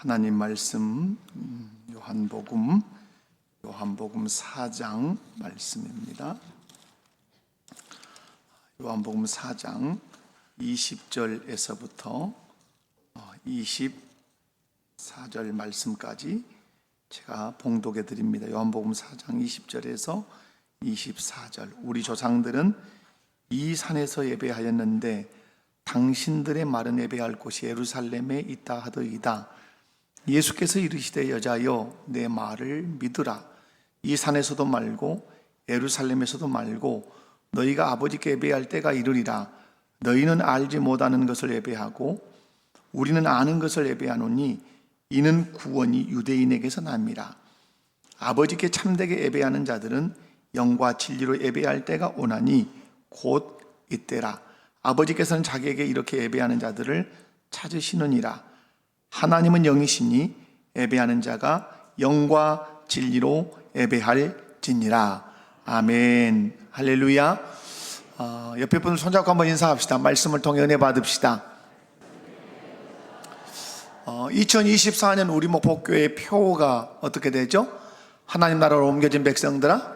하나님 말씀 요한복음 4장 말씀입니다. 요한복음 4장 20절에서부터 24절 말씀까지 제가 봉독해 드립니다. 요한복음 4장 20절에서 24절. 우리 조상들은 이 산에서 예배하였는데 당신들의 마른 예배할 곳이 예루살렘에 있다 하더이다. 예수께서 이르시되 여자여 내 말을 믿으라. 이 산에서도 말고 예루살렘에서도 말고 너희가 아버지께 예배할 때가 이르리라. 너희는 알지 못하는 것을 예배하고 우리는 아는 것을 예배하노니 이는 구원이 유대인에게서 납니다. 아버지께 참되게 예배하는 자들은 영과 진리로 예배할 때가 오나니 곧 이때라. 아버지께서는 자기에게 이렇게 예배하는 자들을 찾으시느니라. 하나님은 영이시니 예배하는 자가 영과 진리로 예배할지니라. 아멘. 할렐루야. 옆에 분을 손잡고 한번 인사합시다. 말씀을 통해 은혜 받읍시다. 2024년 우리 목포교회 표가 어떻게 되죠? 하나님 나라로 옮겨진 백성들아,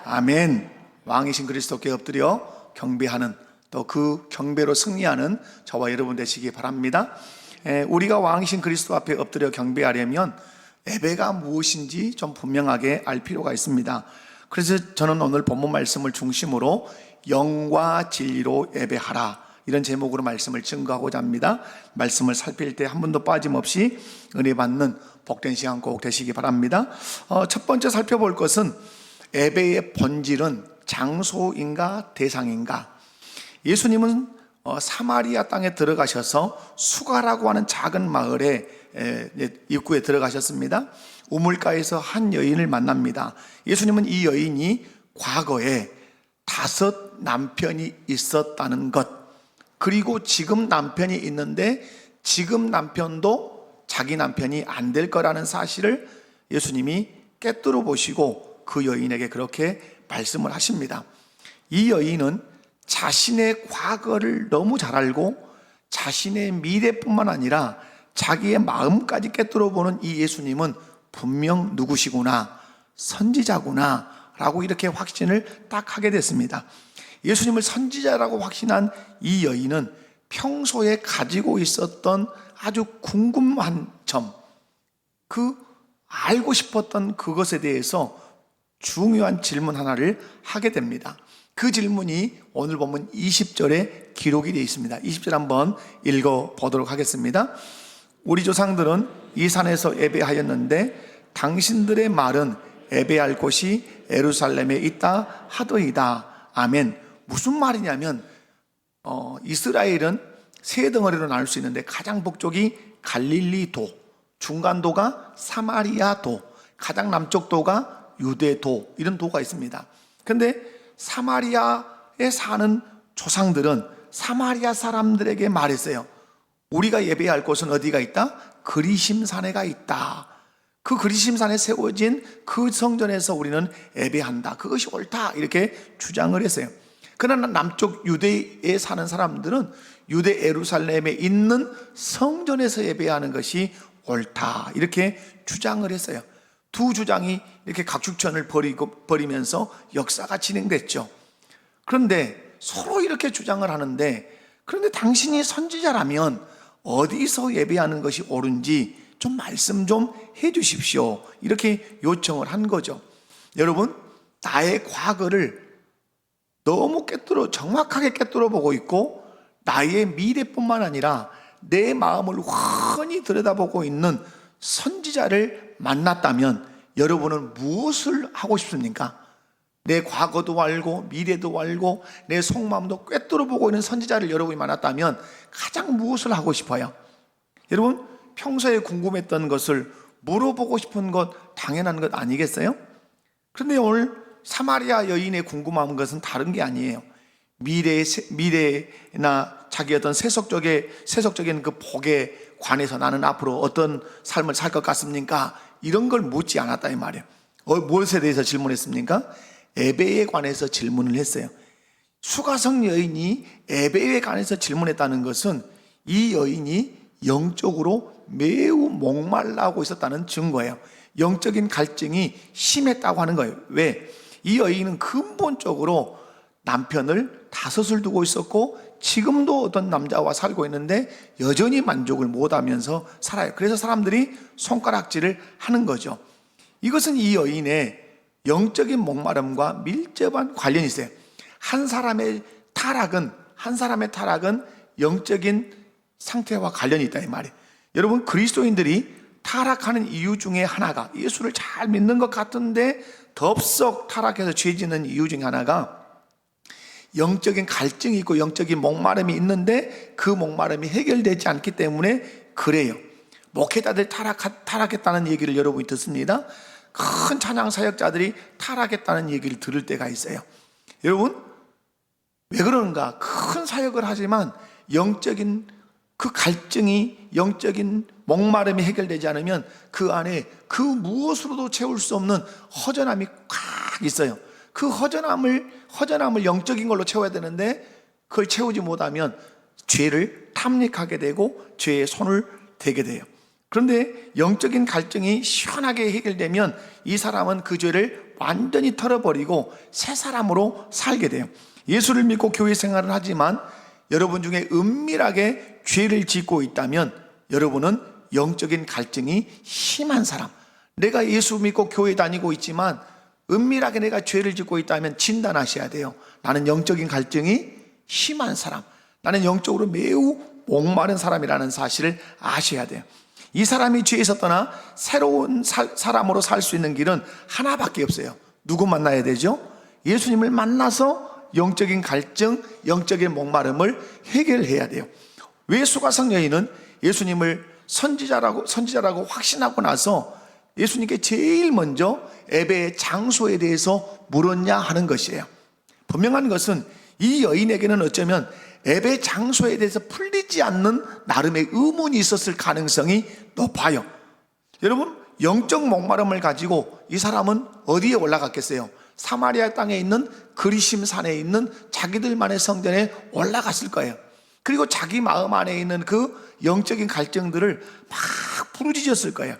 아멘. 왕이신 그리스도께 엎드려 경배하는, 또 그 경배로 승리하는 저와 여러분 되시기 바랍니다. 우리가 왕이신 그리스도 앞에 엎드려 경배하려면 예배가 무엇인지 좀 분명하게 알 필요가 있습니다. 그래서 저는 오늘 본문 말씀을 중심으로 영과 진리로 예배하라, 이런 제목으로 말씀을 증거하고자 합니다. 말씀을 살필 때 한 번도 빠짐없이 은혜 받는 복된 시간 꼭 되시기 바랍니다. 첫 번째 살펴볼 것은 예배의 본질은 장소인가 대상인가. 예수님은 사마리아 땅에 들어가셔서 수가라고 하는 작은 마을에 입구에 들어가셨습니다. 우물가에서 한 여인을 만납니다. 예수님은 이 여인이 과거에 5 남편이 있었다는 것, 그리고 지금 남편이 있는데 지금 남편도 자기 남편이 안 될 거라는 사실을 예수님이 꿰뚫어 보시고 그 여인에게 그렇게 말씀을 하십니다. 이 여인은 자신의 과거를 너무 잘 알고 자신의 미래뿐만 아니라 자기의 마음까지 꿰뚫어 보는 이 예수님은 분명 누구시구나, 선지자구나 라고 이렇게 확신을 딱 하게 됐습니다. 예수님을 선지자라고 확신한 이 여인은 평소에 가지고 있었던 아주 궁금한 점, 그 알고 싶었던 그것에 대해서 중요한 질문 하나를 하게 됩니다. 그 질문이 오늘 보면 20절에 기록이 되어 있습니다. 20절 한번 읽어보도록 하겠습니다. 우리 조상들은 이 산에서 예배하였는데 당신들의 말은 예배할 곳이 예루살렘에 있다 하더이다. 아멘. 무슨 말이냐면 이스라엘은 세 덩어리로 나눌 수 있는데 가장 북쪽이 갈릴리도, 중간도가 사마리아도, 가장 남쪽도가 유대도, 이런 도가 있습니다. 그런데 사마리아에 사는 조상들은 사마리아 사람들에게 말했어요. 우리가 예배할 곳은 어디가 있다? 그리심산에가 있다. 그 그리심산에 세워진 그 성전에서 우리는 예배한다. 그것이 옳다. 이렇게 주장을 했어요. 그러나 남쪽 유대에 사는 사람들은 유대 예루살렘에 있는 성전에서 예배하는 것이 옳다. 이렇게 주장을 했어요. 두 주장이 이렇게 각축전을 벌이면서 역사가 진행됐죠. 그런데 서로 이렇게 주장을 하는데, 그런데 당신이 선지자라면 어디서 예배하는 것이 옳은지 좀 말씀 좀 해 주십시오. 이렇게 요청을 한 거죠. 여러분, 나의 과거를 너무 정확하게 꿰뚫어 보고 있고 나의 미래뿐만 아니라 내 마음을 훤히 들여다보고 있는 선지자를 만났다면 여러분은 무엇을 하고 싶습니까? 내 과거도 알고 미래도 알고 내 속마음도 꿰뚫어 보고 있는 선지자를 여러분이 만났다면 가장 무엇을 하고 싶어요? 여러분, 평소에 궁금했던 것을 물어보고 싶은 것 당연한 것 아니겠어요? 그런데 오늘 사마리아 여인의 궁금한 것은 다른 게 아니에요. 미래나 자기 어떤 세속적인 그 복에 관해서 나는 앞으로 어떤 삶을 살 것 같습니까? 이런 걸 묻지 않았다 이 말이에요. 무엇에 대해서 질문했습니까? 예배에 관해서 질문을 했어요. 수가성 여인이 예배에 관해서 질문했다는 것은 이 여인이 영적으로 매우 목말라하고 있었다는 증거예요. 영적인 갈증이 심했다고 하는 거예요. 왜? 이 여인은 근본적으로 남편을 5을 두고 있었고 지금도 어떤 남자와 살고 있는데 여전히 만족을 못하면서 살아요. 그래서 사람들이 손가락질을 하는 거죠. 이것은 이 여인의 영적인 목마름과 밀접한 관련이 있어요. 한 사람의 타락은 영적인 상태와 관련이 있다 이 말이에요. 여러분, 그리스도인들이 타락하는 이유 중에 하나가, 예수를 잘 믿는 것 같은데 덥석 타락해서 죄 짓는 이유 중에 하나가 영적인 갈증이 있고 영적인 목마름이 있는데 그 목마름이 해결되지 않기 때문에 그래요. 목회자들이 타락했다는 얘기를 여러분이 듣습니다. 큰 찬양 사역자들이 타락했다는 얘기를 들을 때가 있어요. 여러분, 왜 그러는가? 큰 사역을 하지만 영적인 그 갈증이, 영적인 목마름이 해결되지 않으면 그 안에 그 무엇으로도 채울 수 없는 허전함이 꽉 있어요. 그 허전함을 영적인 걸로 채워야 되는데 그걸 채우지 못하면 죄를 탐닉하게 되고 죄에 손을 대게 돼요. 그런데 영적인 갈증이 시원하게 해결되면 이 사람은 그 죄를 완전히 털어버리고 새 사람으로 살게 돼요. 예수를 믿고 교회 생활을 하지만 여러분 중에 은밀하게 죄를 짓고 있다면 여러분은 영적인 갈증이 심한 사람, 내가 예수 믿고 교회 다니고 있지만 은밀하게 내가 죄를 짓고 있다면 진단하셔야 돼요. 나는 영적인 갈증이 심한 사람, 나는 영적으로 매우 목마른 사람이라는 사실을 아셔야 돼요. 이 사람이 죄에서 떠나 새로운 사람으로 살 수 있는 길은 하나밖에 없어요. 누구 만나야 되죠? 예수님을 만나서 영적인 갈증, 영적인 목마름을 해결해야 돼요. 왜 수가성 여인은 예수님을 선지자라고 확신하고 나서 예수님께 제일 먼저 예배의 장소에 대해서 물었냐 하는 것이에요. 분명한 것은 이 여인에게는 어쩌면 예배 장소에 대해서 풀리지 않는 나름의 의문이 있었을 가능성이 높아요. 여러분, 영적 목마름을 가지고 이 사람은 어디에 올라갔겠어요? 사마리아 땅에 있는 그리심 산에 있는 자기들만의 성전에 올라갔을 거예요. 그리고 자기 마음 안에 있는 그 영적인 갈증들을 막 부르짖었을 거예요.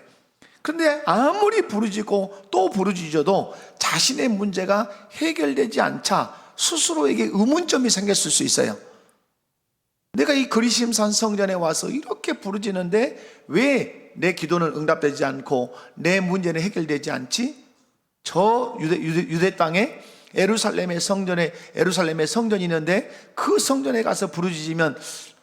그런데 아무리 부르짖고 또 부르짖어도 자신의 문제가 해결되지 않자 스스로에게 의문점이 생겼을 수 있어요. 내가 이 그리심산 성전에 와서 이렇게 부르짖는데 왜 내 기도는 응답되지 않고 내 문제는 해결되지 않지? 저 유대 땅에 예루살렘의 성전이 있는데 그 성전에 가서 부르짖으면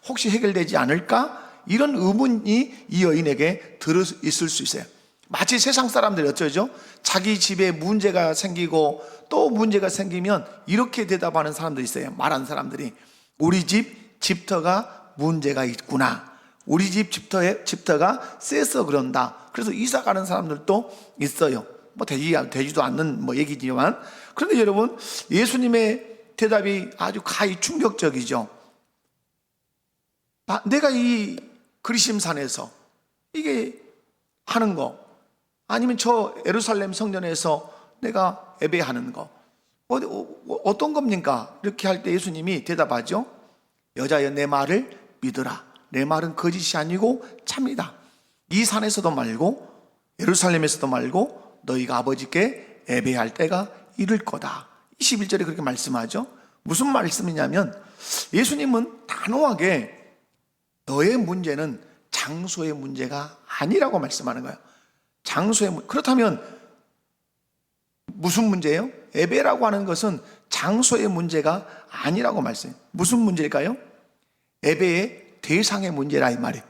혹시 해결되지 않을까? 이런 의문이 이 여인에게 들어 있을 수 있어요. 마치 세상 사람들이 어쩌죠? 자기 집에 문제가 생기고 또 문제가 생기면 이렇게 대답하는 사람들이 있어요. 말하는 사람들이, 우리 집 집터가 문제가 있구나, 우리 집 집터가 세서 그런다. 그래서 이사 가는 사람들도 있어요. 뭐 되지도 않는 얘기지만, 그런데 여러분, 예수님의 대답이 아주 가히 충격적이죠. 내가 이 그리심산에서 이게 하는 거, 아니면 저 예루살렘 성전에서 내가 예배하는 거, 어떤 겁니까? 이렇게 할 때 예수님이 대답하죠. 여자여, 내 말을 믿으라. 내 말은 거짓이 아니고 참이다. 이 산에서도 말고 예루살렘에서도 말고 너희가 아버지께 예배할 때가 이를 거다. 21절에 그렇게 말씀하죠. 무슨 말씀이냐면 예수님은 단호하게 너의 문제는 장소의 문제가 아니라고 말씀하는 거예요. 그렇다면 무슨 문제예요? 예배라고 하는 것은 장소의 문제가 아니라고 말씀해요. 무슨 문제일까요? 예배의 대상의 문제라 이 말이에요.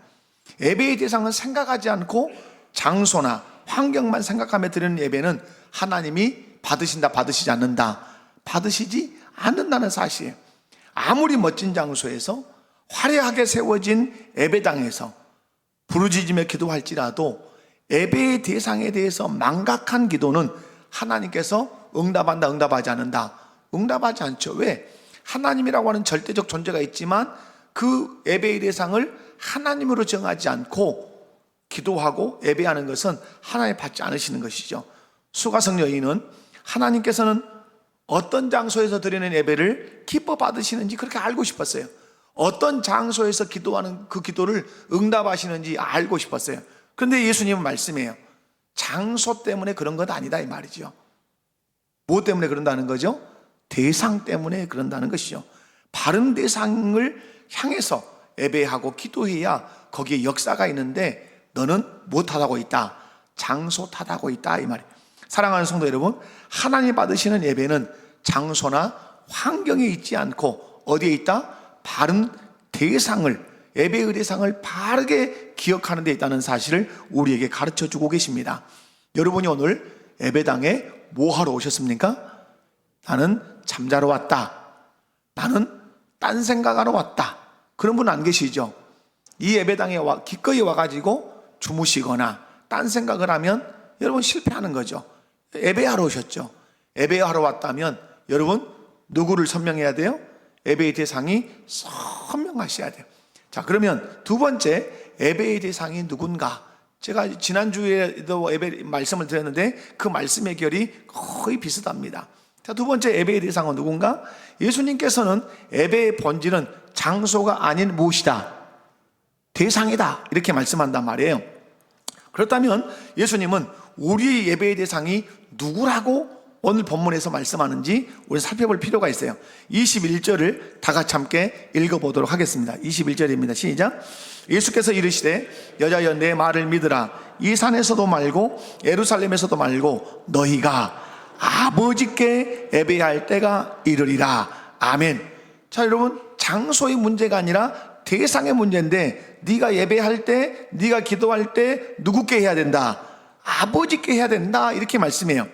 예배의 대상은 생각하지 않고 장소나 환경만 생각하며 드리는 예배는 하나님이 받으신다, 받으시지 않는다, 받으시지 않는다는 사실이에요. 아무리 멋진 장소에서 화려하게 세워진 예배당에서 부르짖으며 기도할지라도 예배의 대상에 대해서 망각한 기도는 하나님께서 응답한다, 응답하지 않는다, 응답하지 않죠. 왜? 하나님이라고 하는 절대적 존재가 있지만 그 예배의 대상을 하나님으로 정하지 않고 기도하고 예배하는 것은 하나님 받지 않으시는 것이죠. 수가성 여인은 하나님께서는 어떤 장소에서 드리는 예배를 기뻐 받으시는지 그렇게 알고 싶었어요. 어떤 장소에서 기도하는 그 기도를 응답하시는지 알고 싶었어요. 그런데 예수님은 말씀해요. 장소 때문에 그런 건 아니다 이 말이죠. 뭐 때문에 그런다는 거죠? 대상 때문에 그런다는 것이죠. 바른 대상을 향해서 예배하고 기도해야 거기에 역사가 있는데 너는 뭐 탓하고 있다? 장소 탓하고 있다 이 말이에요. 사랑하는 성도 여러분, 하나님 받으시는 예배는 장소나 환경에 있지 않고 어디에 있다? 바른 대상을, 예배의 대상을 바르게 기억하는 데 있다는 사실을 우리에게 가르쳐 주고 계십니다. 여러분이 오늘 예배당에 뭐 하러 오셨습니까? 나는 잠자러 왔다. 나는 딴 생각하러 왔다. 그런 분 안 계시죠? 이 예배당에 기꺼이 와가지고 주무시거나 딴 생각을 하면 여러분 실패하는 거죠. 예배하러 오셨죠. 예배하러 왔다면 여러분 누구를 선명해야 돼요? 예배의 대상이 선명하셔야 돼요. 자, 그러면 두 번째, 예배의 대상이 누군가? 제가 지난주에도 예배 말씀을 드렸는데 그 말씀의 결이 거의 비슷합니다. 자, 두 번째 예배의 대상은 누군가? 예수님께서는 예배의 본질은 장소가 아닌 무엇이다? 대상이다. 이렇게 말씀한단 말이에요. 그렇다면 예수님은 우리 예배의 대상이 누구라고 오늘 본문에서 말씀하는지 우리 살펴볼 필요가 있어요. 21절을 다 같이 함께 읽어보도록 하겠습니다. 21절입니다. 시작. 예수께서 이르시되 여자여 내 말을 믿으라. 이 산에서도 말고 예루살렘에서도 말고 너희가 아버지께 예배할 때가 이르리라. 아멘. 자, 여러분, 장소의 문제가 아니라 대상의 문제인데 네가 예배할 때, 네가 기도할 때 누구께 해야 된다? 아버지께 해야 된다. 이렇게 말씀해요.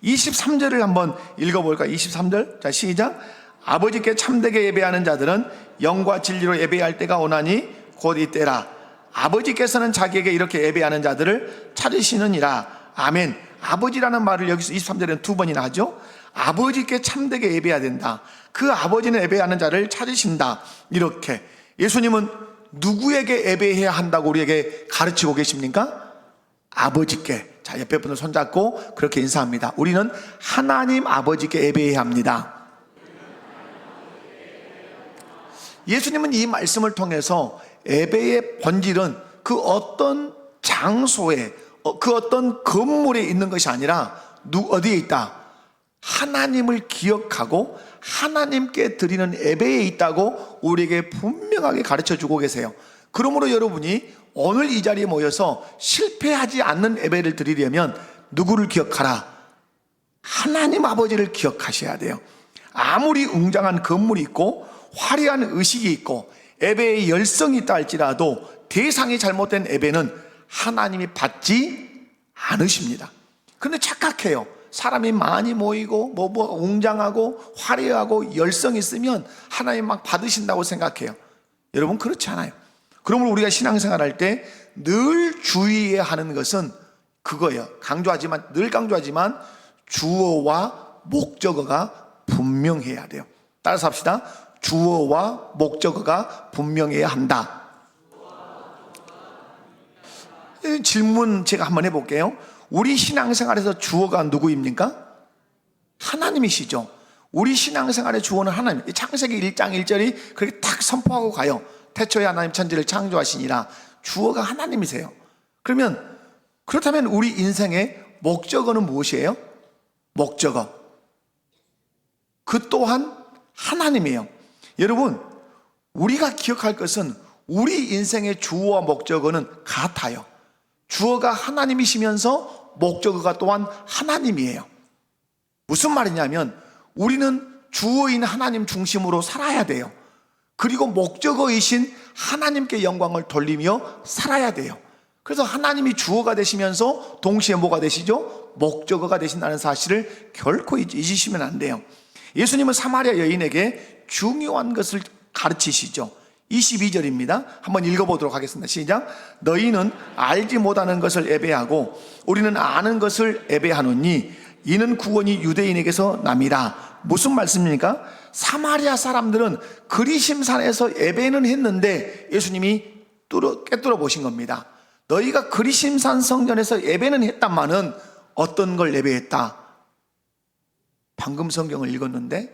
23절을 한번 읽어볼까요? 23절. 자, 시작. 아버지께 참되게 예배하는 자들은 영과 진리로 예배할 때가 오나니 곧 이때라. 아버지께서는 자기에게 이렇게 예배하는 자들을 찾으시느니라. 아멘. 아버지라는 말을 여기서 23절에는 두 번이나 하죠. 아버지께 참되게 예배해야 된다. 그 아버지는 예배하는 자를 찾으신다. 이렇게 예수님은 누구에게 예배해야 한다고 우리에게 가르치고 계십니까? 아버지께. 자, 옆에 분을 손잡고 그렇게 인사합니다. 우리는 하나님 아버지께 예배해야 합니다. 예수님은 이 말씀을 통해서 예배의 본질은 그 어떤 장소에, 그 어떤 건물에 있는 것이 아니라 어디에 있다? 하나님을 기억하고 하나님께 드리는 예배에 있다고 우리에게 분명하게 가르쳐 주고 계세요. 그러므로 여러분이 오늘 이 자리에 모여서 실패하지 않는 예배를 드리려면 누구를 기억하라? 하나님 아버지를 기억하셔야 돼요. 아무리 웅장한 건물이 있고 화려한 의식이 있고 예배의 열성이 있다 할지라도 대상이 잘못된 예배는 하나님이 받지 않으십니다. 그런데 착각해요. 사람이 많이 모이고 뭐 웅장하고 화려하고 열성이 있으면 하나님 막 받으신다고 생각해요. 여러분, 그렇지 않아요. 그러므로 우리가 신앙생활 할 때 늘 주의해야 하는 것은 그거예요. 늘 강조하지만 주어와 목적어가 분명해야 돼요. 따라서 합시다. 주어와 목적어가 분명해야 한다. 질문 제가 한번 해볼게요. 우리 신앙생활에서 주어가 누구입니까? 하나님이시죠. 우리 신앙생활의 주어는 하나님. 창세기 1장 1절이 그렇게 딱 선포하고 가요. 태초에 하나님 천지를 창조하시니라. 주어가 하나님이세요. 그렇다면 우리 인생의 목적어는 무엇이에요? 목적어. 그 또한 하나님이에요. 여러분, 우리가 기억할 것은 우리 인생의 주어와 목적어는 같아요. 주어가 하나님이시면서 목적어가 또한 하나님이에요. 무슨 말이냐면 우리는 주어인 하나님 중심으로 살아야 돼요. 그리고 목적어이신 하나님께 영광을 돌리며 살아야 돼요. 그래서 하나님이 주어가 되시면서 동시에 뭐가 되시죠? 목적어가 되신다는 사실을 결코 잊으시면 안 돼요. 예수님은 사마리아 여인에게 중요한 것을 가르치시죠. 22절입니다. 한번 읽어보도록 하겠습니다. 시작. 너희는 알지 못하는 것을 예배하고 우리는 아는 것을 예배하노니 이는 구원이 유대인에게서 남이라. 무슨 말씀입니까? 사마리아 사람들은 그리심산에서 예배는 했는데 예수님이 꿰뚫어 보신 겁니다. 너희가 그리심산 성전에서 예배는 했다마는 어떤 걸 예배했다? 방금 성경을 읽었는데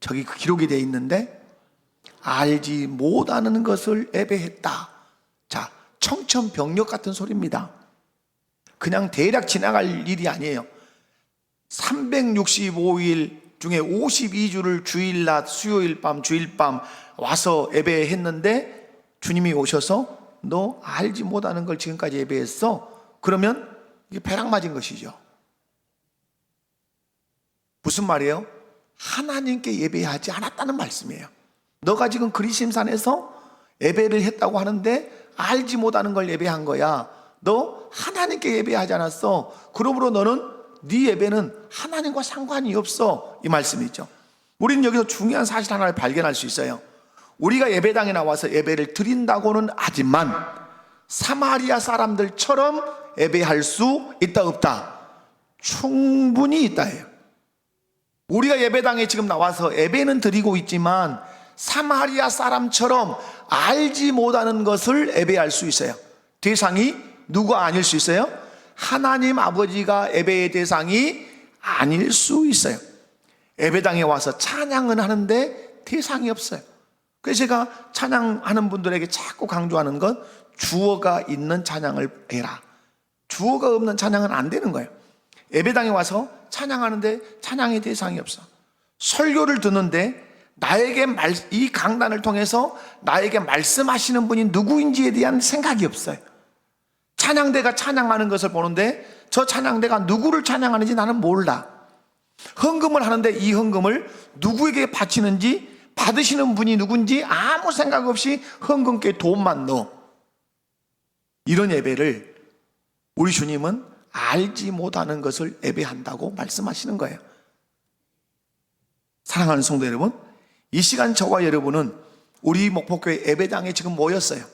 저기 그 기록이 되어 있는데 알지 못하는 것을 예배했다. 자, 청천벽력 같은 소리입니다. 그냥 대략 지나갈 일이 아니에요. 365일 중에 52주를 주일낮, 수요일 밤, 주일 밤 와서 예배했는데 주님이 오셔서 너 알지 못하는 걸 지금까지 예배했어? 그러면 이게 벼락 맞은 것이죠. 무슨 말이에요? 하나님께 예배하지 않았다는 말씀이에요. 너가 지금 그리심산에서 예배를 했다고 하는데 알지 못하는 걸 예배한 거야. 너 하나님께 예배하지 않았어. 그러므로 너는 네 예배는 하나님과 상관이 없어. 이 말씀이죠. 우리는 여기서 중요한 사실 하나를 발견할 수 있어요. 우리가 예배당에 나와서 예배를 드린다고는 하지만 사마리아 사람들처럼 예배할 수 있다 없다? 충분히 있다예요. 우리가 예배당에 지금 나와서 예배는 드리고 있지만 사마리아 사람처럼 알지 못하는 것을 예배할 수 있어요. 대상이 누가 아닐 수 있어요? 하나님 아버지가 예배의 대상이 아닐 수 있어요. 예배당에 와서 찬양은 하는데 대상이 없어요. 그래서 제가 찬양하는 분들에게 자꾸 강조하는 건 주어가 있는 찬양을 해라. 주어가 없는 찬양은 안 되는 거예요. 예배당에 와서 찬양하는데 찬양의 대상이 없어. 설교를 듣는데 나에게 이 강단을 통해서 나에게 말씀하시는 분이 누구인지에 대한 생각이 없어요. 찬양대가 찬양하는 것을 보는데 저 찬양대가 누구를 찬양하는지 나는 몰라. 헌금을 하는데 이 헌금을 누구에게 바치는지, 받으시는 분이 누군지 아무 생각 없이 헌금께 돈만 넣어. 이런 예배를 우리 주님은 알지 못하는 것을 예배한다고 말씀하시는 거예요. 사랑하는 성도 여러분, 이 시간 저와 여러분은 우리 목포교회 예배당에 지금 모였어요.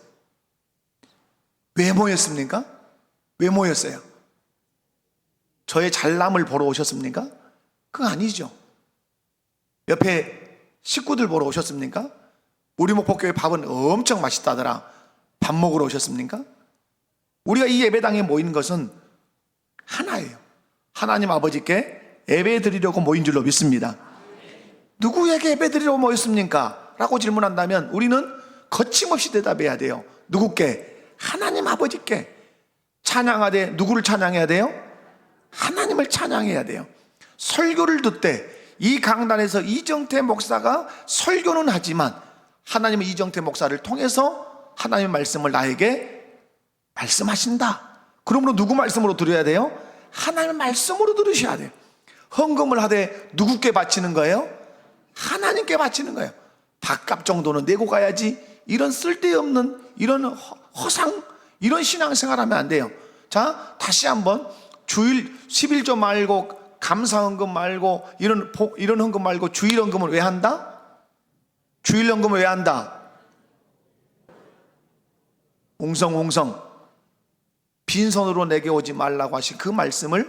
왜 모였습니까? 왜 모였어요? 저의 잘남을 보러 오셨습니까? 그거 아니죠. 옆에 식구들 보러 오셨습니까? 우리 목포교회 밥은 엄청 맛있다더라. 밥 먹으러 오셨습니까? 우리가 이 예배당에 모인 것은 하나예요. 하나님 아버지께 예배 드리려고 모인 줄로 믿습니다. 누구에게 예배 드리려고 모였습니까? 라고 질문한다면 우리는 거침없이 대답해야 돼요. 누구께? 하나님 아버지께. 찬양하되 누구를 찬양해야 돼요? 하나님을 찬양해야 돼요. 설교를 듣되 이 강단에서 이정태 목사가 설교는 하지만 하나님은 이정태 목사를 통해서 하나님의 말씀을 나에게 말씀하신다. 그러므로 누구 말씀으로 들어야 돼요? 하나님의 말씀으로 들으셔야 돼요. 헌금을 하되 누구께 바치는 거예요? 하나님께 바치는 거예요. 밥값 정도는 내고 가야지. 이런 쓸데없는 이런 허상, 이런 신앙생활하면 안 돼요. 자, 다시 한번 주일 11조 말고 감사헌금 말고 이런 헌금 말고 주일 헌금을 왜 한다? 주일 헌금을 왜 한다? 옹성옹성 빈손으로 내게 오지 말라고 하신 그 말씀을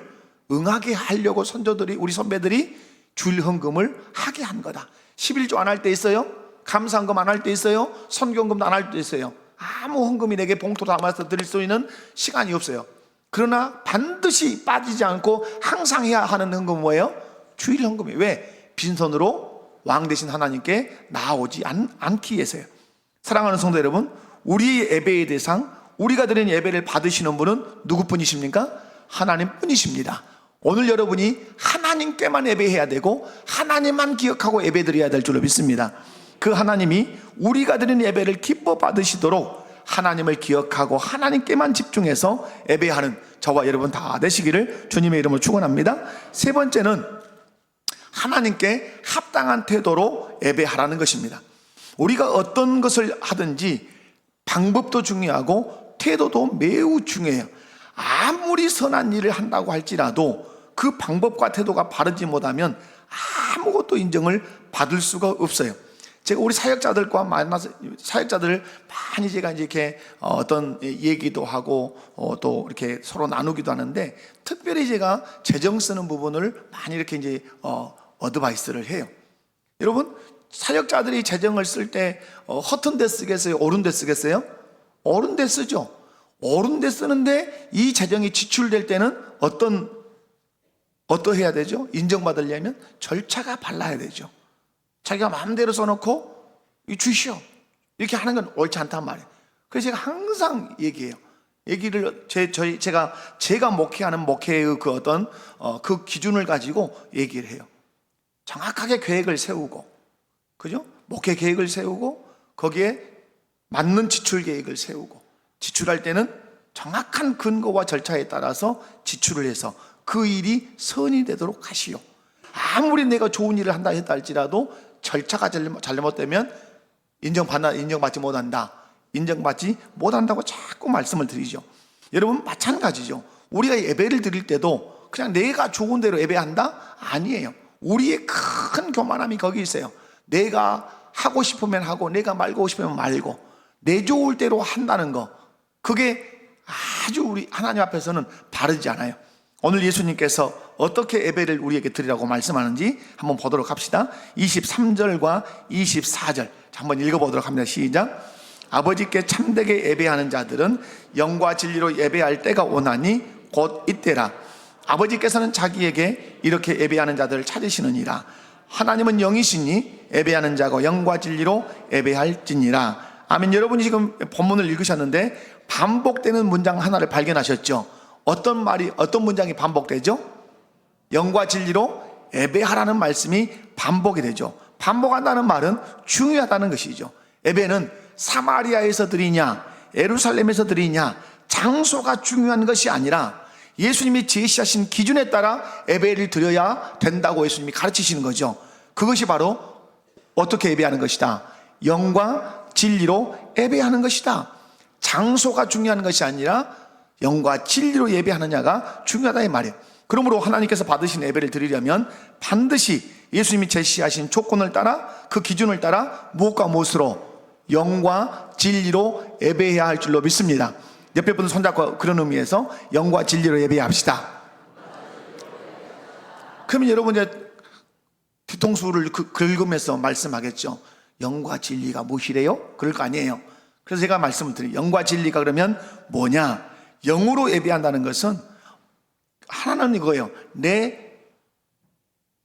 응하게 하려고 선조들이, 우리 선배들이 주일 헌금을 하게 한 거다. 11조 안 할 때 있어요? 감사헌금 안 할 때 있어요? 선교헌금도 안 할 때 있어요? 아무 헌금이 내게 봉투 담아서 드릴 수 있는 시간이 없어요. 그러나 반드시 빠지지 않고 항상 해야 하는 헌금은 뭐예요? 주일 헌금이에요. 왜? 빈손으로 왕 되신 하나님께 나아오지 않기 위해서요. 사랑하는 성도 여러분, 우리의 예배의 대상, 우리가 드린 예배를 받으시는 분은 누구뿐이십니까? 하나님뿐이십니다. 오늘 여러분이 하나님께만 예배해야 되고 하나님만 기억하고 예배드려야 될 줄로 믿습니다. 그 하나님이 우리가 드린 예배를 기뻐 받으시도록 하나님을 기억하고 하나님께만 집중해서 예배하는 저와 여러분 다 되시기를 주님의 이름으로 축원합니다. 세 번째는 하나님께 합당한 태도로 예배하라는 것입니다. 우리가 어떤 것을 하든지 방법도 중요하고 태도도 매우 중요해요. 아무리 선한 일을 한다고 할지라도 그 방법과 태도가 바르지 못하면 아무것도 인정을 받을 수가 없어요. 제가 우리 사역자들과 만나서 사역자들을 많이 제가 이렇게 어떤 얘기도 하고 또 이렇게 서로 나누기도 하는데, 특별히 제가 재정 쓰는 부분을 많이 이렇게 이제 어드바이스를 해요. 여러분, 사역자들이 재정을 쓸 때 허튼 데 쓰겠어요? 옳은 데 쓰겠어요? 옳은 데 쓰죠. 옳은 데 쓰는데 이 재정이 지출될 때는 어떠해야 되죠? 인정받으려면 절차가 발라야 되죠. 자기가 마음대로 써놓고 이 주시오. 이렇게 하는 건 옳지 않단 말이에요. 그래서 제가 항상 얘기해요. 얘기를 제가 목회하는 목회의 그 어떤 그 기준을 가지고 얘기를 해요. 정확하게 계획을 세우고, 그죠? 목회 계획을 세우고 거기에 맞는 지출 계획을 세우고, 지출할 때는 정확한 근거와 절차에 따라서 지출을 해서 그 일이 선이 되도록 하시오. 아무리 내가 좋은 일을 한다 했다 할지라도 절차가 잘못되면 인정받지 못한다. 인정받지 못한다고 자꾸 말씀을 드리죠. 여러분 마찬가지죠. 우리가 예배를 드릴 때도 그냥 내가 좋은 대로 예배한다? 아니에요. 우리의 큰 교만함이 거기 있어요. 내가 하고 싶으면 하고 내가 말고 싶으면 말고 내 좋을 대로 한다는 거, 그게 아주 우리 하나님 앞에서는 바르지 않아요. 오늘 예수님께서 어떻게 예배를 우리에게 드리라고 말씀하는지 한번 보도록 합시다. 23절과 24절 한번 읽어보도록 합니다. 시작. 아버지께 참되게 예배하는 자들은 영과 진리로 예배할 때가 오나니 곧 이때라. 아버지께서는 자기에게 이렇게 예배하는 자들을 찾으시느니라. 하나님은 영이시니 예배하는 자가 영과 진리로 예배할지니라. 아멘. 여러분이 지금 본문을 읽으셨는데 반복되는 문장 하나를 발견하셨죠? 어떤 문장이 반복되죠? 영과 진리로 예배하라는 말씀이 반복이 되죠. 반복한다는 말은 중요하다는 것이죠. 예배는 사마리아에서 드리냐 예루살렘에서 드리냐 장소가 중요한 것이 아니라 예수님이 제시하신 기준에 따라 예배를 드려야 된다고 예수님이 가르치시는 거죠. 그것이 바로 어떻게 예배하는 것이다. 영과 진리로 예배하는 것이다. 장소가 중요한 것이 아니라 영과 진리로 예배하느냐가 중요하다 이 말이에요. 그러므로 하나님께서 받으신 예배를 드리려면 반드시 예수님이 제시하신 조건을 따라 그 기준을 따라 무엇과 무엇으로 영과 진리로 예배해야 할 줄로 믿습니다. 옆에 분들 손잡고 그런 의미에서 영과 진리로 예배합시다. 그러면 여러분 이제 뒤통수를 긁으면서 말씀하겠죠. 영과 진리가 무엇이래요? 그럴 거 아니에요. 그래서 제가 말씀을 드려요. 영과 진리가 그러면 뭐냐? 영으로 예배한다는 것은 하나는 이거예요. 내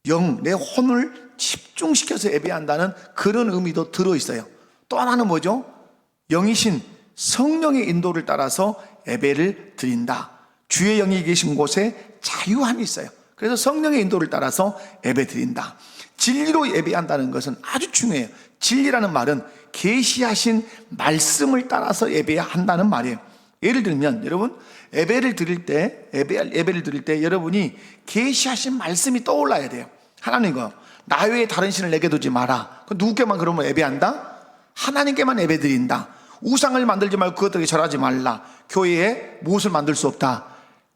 혼을 집중시켜서 예배한다는 그런 의미도 들어있어요. 또 하나는 뭐죠? 영이신 성령의 인도를 따라서 예배를 드린다. 주의 영이 계신 곳에 자유함이 있어요. 그래서 성령의 인도를 따라서 예배 드린다. 진리로 예배한다는 것은 아주 중요해요. 진리라는 말은 계시하신 말씀을 따라서 예배한다는 말이에요. 예를 들면 여러분 예배를 드릴 때 여러분이 계시하신 말씀이 떠올라야 돼요. 하나님 이거 나 외에 다른 신을 내게 두지 마라. 누구께만 그러면 예배한다? 하나님께만 예배 드린다. 우상을 만들지 말고 그것들에게 절하지 말라. 교회에 무엇을 만들 수 없다?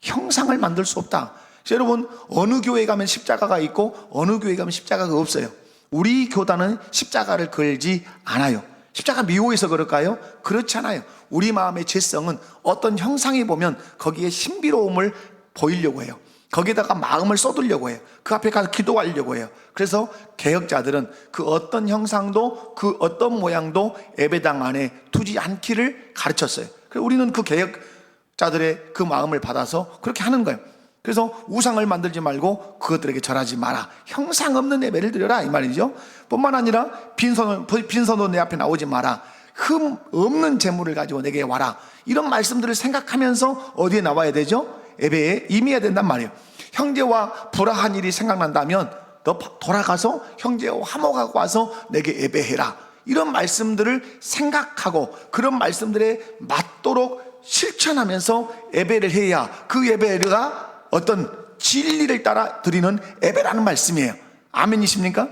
형상을 만들 수 없다. 여러분 어느 교회 가면 십자가가 있고 어느 교회 가면 십자가가 없어요. 우리 교단은 십자가를 걸지 않아요. 십자가 미워해서 그럴까요? 그렇지 않아요. 우리 마음의 죄성은 어떤 형상이 보면 거기에 신비로움을 보이려고 해요. 거기에다가 마음을 쏟으려고 해요. 그 앞에 가서 기도하려고 해요. 그래서 개혁자들은 그 어떤 형상도 그 어떤 모양도 예배당 안에 두지 않기를 가르쳤어요. 그래서 우리는 그 개혁자들의 그 마음을 받아서 그렇게 하는 거예요. 그래서 우상을 만들지 말고 그것들에게 절하지 마라. 형상 없는 예배를 드려라 이 말이죠. 뿐만 아니라 빈손으로 내 앞에 나오지 마라. 흠 없는 재물을 가지고 내게 와라. 이런 말씀들을 생각하면서 어디에 나와야 되죠? 예배에 임해야 된단 말이에요. 형제와 불화한 일이 생각난다면 너 돌아가서 형제와 화목하고 와서 내게 예배해라. 이런 말씀들을 생각하고 그런 말씀들에 맞도록 실천하면서 예배를 해야 그 예배가 어떤 진리를 따라 드리는 예배라는 말씀이에요. 아멘이십니까?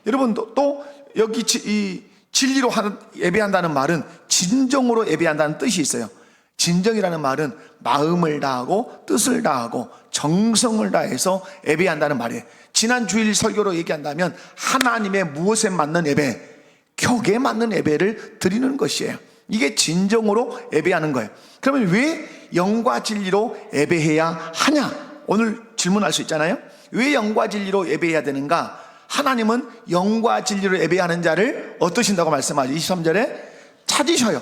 여러분 또 여기 이 진리로 예배한다는 말은 진정으로 예배한다는 뜻이 있어요. 진정이라는 말은 마음을 다하고 뜻을 다하고 정성을 다해서 예배한다는 말이에요. 지난 주일 설교로 얘기한다면 하나님의 무엇에 맞는 예배, 격에 맞는 예배를 드리는 것이에요. 이게 진정으로 예배하는 거예요. 그러면 왜 영과 진리로 예배해야 하냐? 오늘 질문할 수 있잖아요. 왜 영과 진리로 예배해야 되는가? 하나님은 영과 진리로 예배하는 자를 어떠신다고 말씀하죠? 23절에 찾으셔요.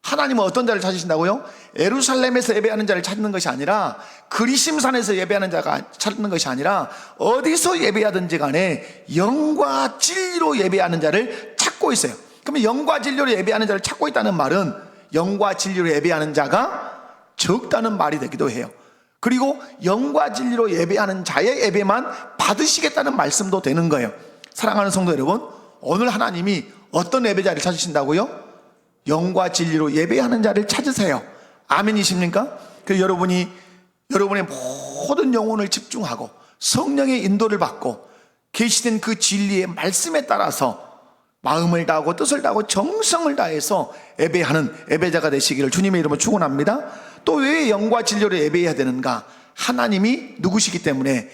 하나님은 어떤 자를 찾으신다고요? 예루살렘에서 예배하는 자를 찾는 것이 아니라 그리심산에서 예배하는 자가 찾는 것이 아니라 어디서 예배하든지 간에 영과 진리로 예배하는 자를 찾고 있어요. 그러면 영과 진리로 예배하는 자를 찾고 있다는 말은 영과 진리로 예배하는 자가 적다는 말이 되기도 해요. 그리고 영과 진리로 예배하는 자의 예배만 받으시겠다는 말씀도 되는 거예요. 사랑하는 성도 여러분, 오늘 하나님이 어떤 예배자를 찾으신다고요? 영과 진리로 예배하는 자를 찾으세요. 아멘이십니까? 그래서 여러분의 모든 영혼을 집중하고 성령의 인도를 받고 계시된 그 진리의 말씀에 따라서 마음을 다하고 뜻을 다하고 정성을 다해서 예배하는 예배자가 되시기를 주님의 이름으로 축원합니다. 또 왜 영과 진리로 예배해야 되는가? 하나님이 누구시기 때문에?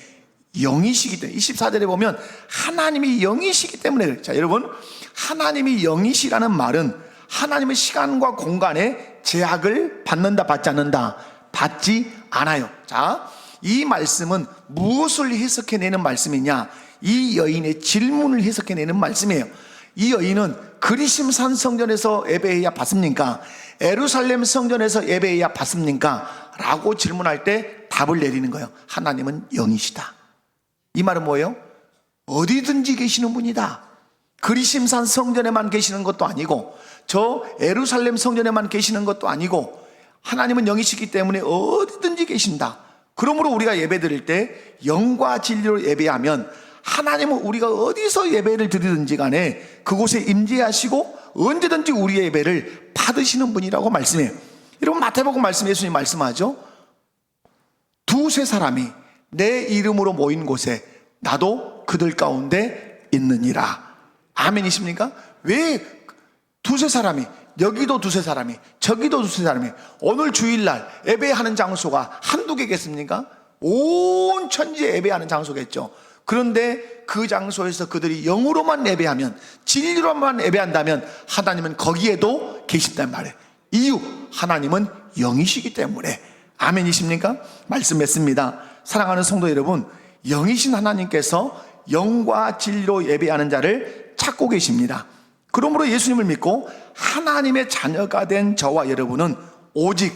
영이시기 때문에. 24절에 보면 하나님이 영이시기 때문에. 자, 여러분, 하나님이 영이시라는 말은 하나님의 시간과 공간에 제약을 받는다, 받지 않는다? 받지 않아요. 자, 이 말씀은 무엇을 해석해내는 말씀이냐? 이 여인의 질문을 해석해내는 말씀이에요. 이 여인은 그리심산 성전에서 예배해야 받습니까? 예루살렘 성전에서 예배해야 받습니까? 라고 질문할 때 답을 내리는 거예요. 하나님은 영이시다. 이 말은 뭐예요? 어디든지 계시는 분이다. 그리심산 성전에만 계시는 것도 아니고 저 예루살렘 성전에만 계시는 것도 아니고 하나님은 영이시기 때문에 어디든지 계신다. 그러므로 우리가 예배 드릴 때 영과 진리로 예배하면 하나님은 우리가 어디서 예배를 드리든지 간에 그곳에 임재하시고 언제든지 우리의 예배를 받으시는 분이라고 말씀해요. 여러분, 마태복음 말씀, 예수님 말씀하죠. 두세 사람이 내 이름으로 모인 곳에 나도 그들 가운데 있느니라. 아멘이십니까? 왜 두세 사람이, 여기도 두세 사람이, 저기도 두세 사람이, 오늘 주일날 예배하는 장소가 한두 개겠습니까? 온 천지에 예배하는 장소겠죠. 그런데 그 장소에서 그들이 영으로만 예배하면, 진리로만 예배한다면 하나님은 거기에도 계신단 말이에요. 이유, 하나님은 영이시기 때문에. 아멘이십니까? 말씀했습니다. 사랑하는 성도 여러분, 영이신 하나님께서 영과 진리로 예배하는 자를 찾고 계십니다. 그러므로 예수님을 믿고 하나님의 자녀가 된 저와 여러분은 오직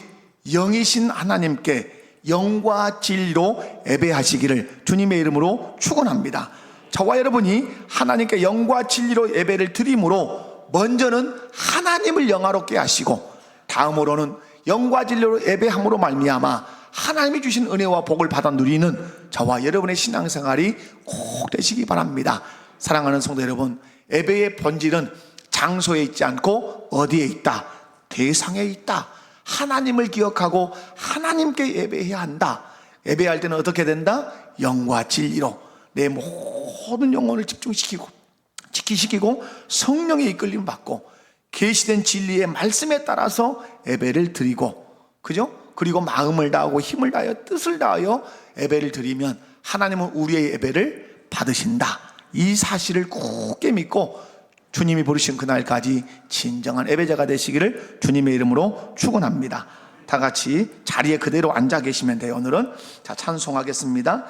영이신 하나님께 영과 진리로 예배하시기를 주님의 이름으로 축원합니다. 저와 여러분이 하나님께 영과 진리로 예배를 드림으로 먼저는 하나님을 영화롭게 하시고 다음으로는 영과 진리로 예배함으로 말미암아 하나님이 주신 은혜와 복을 받아 누리는 저와 여러분의 신앙생활이 꼭 되시기 바랍니다. 사랑하는 성도 여러분, 예배의 본질은 장소에 있지 않고 어디에 있다? 대상에 있다. 하나님을 기억하고 하나님께 예배해야 한다. 예배할 때는 어떻게 된다? 영과 진리로 내 모든 영혼을 집중시키고 지키시키고 성령의 이끌림 받고 계시된 진리의 말씀에 따라서 예배를 드리고, 그죠? 그리고 마음을 다하고 힘을 다하여 뜻을 다하여 예배를 드리면 하나님은 우리의 예배를 받으신다. 이 사실을 굳게 믿고 주님이 부르신 그날까지 진정한 예배자가 되시기를 주님의 이름으로 축원합니다. 다 같이 자리에 그대로 앉아 계시면 돼요. 오늘은 자, 찬송하겠습니다.